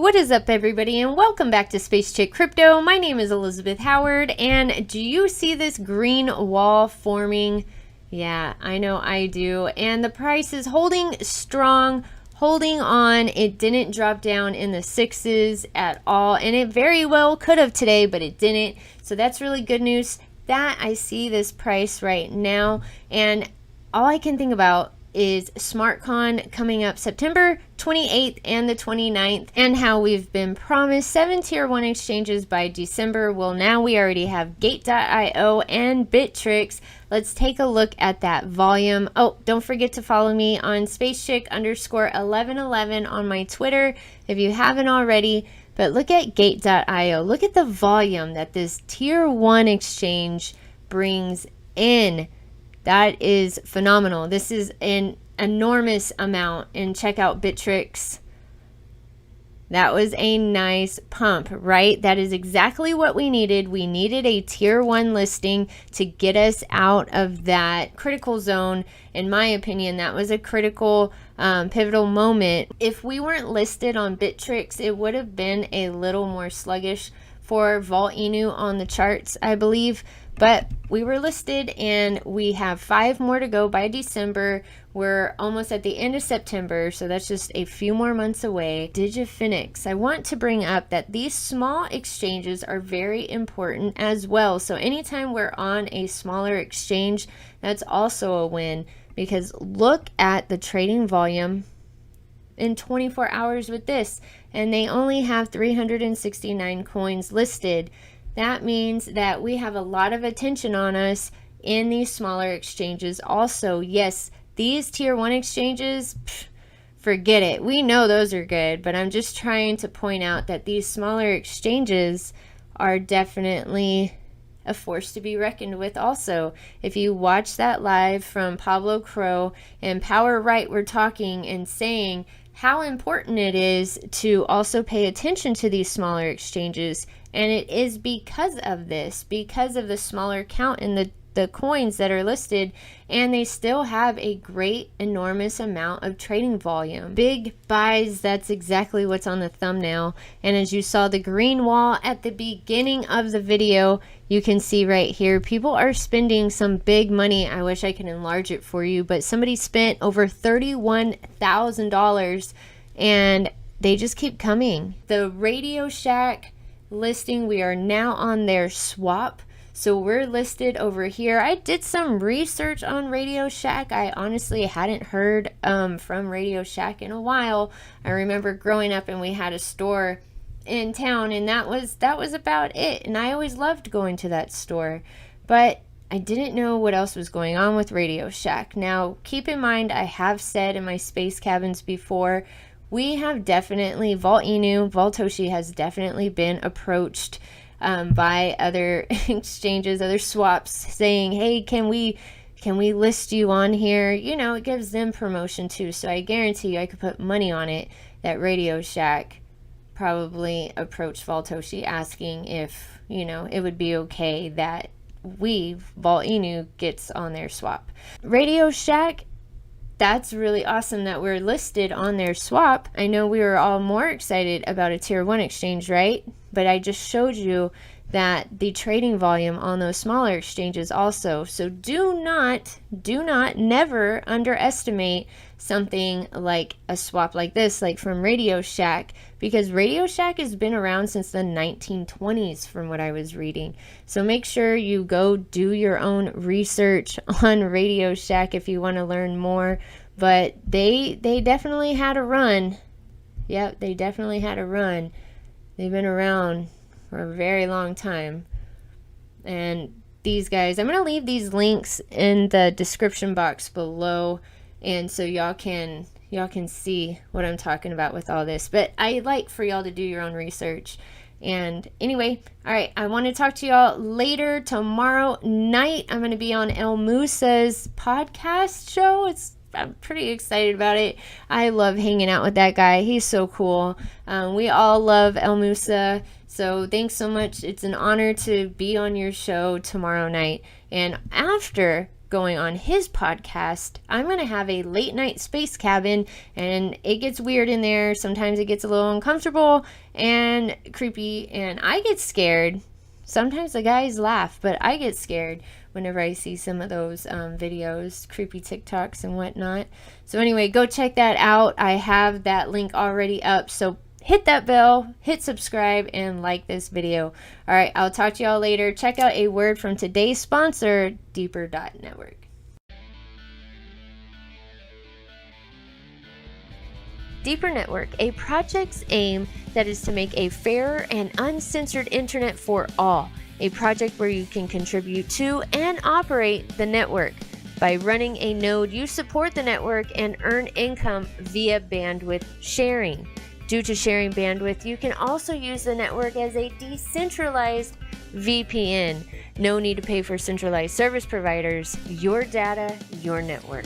what is up everybody, and welcome back to SpaceChickCrypto. My name is Elizabeth Howard, and do you see this green wall forming? Yeah, I know I do. And the price is holding strong, holding on. It didn't drop down in the sixes at all, and it very well could have today, but it didn't. So that's really good news that I see this price right now, and all I can think about is SmartCon coming up September 28th and the 29th, and how we've been promised 7 tier 1 exchanges by December. Well, now we already have Gate.io and Bittrex. Let's take a look at that volume. Oh, don't forget to follow me on SpaceChick_1111 on my Twitter if you haven't already. But look at Gate.io. Look at the volume that this tier 1 exchange brings in. That is phenomenal. This is an enormous amount. And check out Bittrex. That was a nice pump, right? That is exactly what we needed. We needed a tier 1 listing to get us out of that critical zone. In my opinion, that was a critical pivotal moment. If we weren't listed on Bittrex, it would have been a little more sluggish for Volt-Inu on the charts, I believe. But we were listed, and we have 5 more to go by December. We're almost at the end of September, so that's just a few more months away. Digifinix. I want to bring up that these small exchanges are very important as well. So anytime we're on a smaller exchange, that's also a win, because look at the trading volume in 24 hours with this, and they only have 369 coins listed. That means that we have a lot of attention on us in these smaller exchanges. Also, yes, these tier 1 exchanges, forget it. We know those are good, but I'm just trying to point out that these smaller exchanges are definitely a force to be reckoned with also. If you watch that live from Pablo Crow and Power Right, we're talking and saying how important it is to also pay attention to these smaller exchanges. And it is because of this, because of the smaller count in the coins that are listed, and they still have a great enormous amount of trading volume. Big buys, that's exactly what's on the thumbnail. And as you saw the green wall at the beginning of the video, you can see right here, people are spending some big money. I wish I could enlarge it for you, but somebody spent over $31,000, and they just keep coming. The RadioShack listing, we are now on their swap, so we're listed over here. I did some research on RadioShack. I honestly hadn't heard from RadioShack in a while. I remember growing up and we had a store in town, and that was about it, and I always loved going to that store, but I didn't know what else was going on with RadioShack. Now keep in mind, I have said in my space cabins before, we have definitely, Volt-Inu, Voltoshi has definitely been approached by other exchanges, other swaps, saying, hey, can we list you on here? You know, it gives them promotion too. So I guarantee you, I could put money on it that RadioShack probably approached Voltoshi asking if, you know, it would be okay that Volt-Inu gets on their swap. RadioShack, that's really awesome that we're listed on their swap. I know we were all more excited about a tier 1 exchange, right? But I just showed you that the trading volume on those smaller exchanges also. So do not, never underestimate something like a swap like this, like from RadioShack, because RadioShack has been around since the 1920s from what I was reading. So make sure you go do your own research on RadioShack if you want to learn more. But they definitely had a run. Yep, they definitely had a run. They've been around for a very long time. And these guys, I'm going to leave these links in the description box below, and so y'all can see what I'm talking about with all this. But I like for y'all to do your own research. And anyway, all right, I want to talk to y'all later tomorrow night. I'm going to be on El Musa's podcast show. I'm pretty excited about it. I love hanging out with that guy. He's so cool. We all love El Musa. So thanks so much. It's an honor to be on your show tomorrow night. And after going on his podcast, I'm going to have a late night space cabin, and it gets weird in there. Sometimes it gets a little uncomfortable and creepy, and I get scared. Sometimes the guys laugh, but I get scared whenever I see some of those videos, creepy TikToks and whatnot. So anyway, go check that out. I have that link already up. So hit that bell, hit subscribe, and like this video. All right, I'll talk to y'all later. Check out a word from today's sponsor, Deeper.network. Deeper Network, a project's aim that is to make a fairer and uncensored internet for all. A project where you can contribute to and operate the network. By running a node, you support the network and earn income via bandwidth sharing. Due to sharing bandwidth, you can also use the network as a decentralized VPN. No need to pay for centralized service providers. Your data, your network.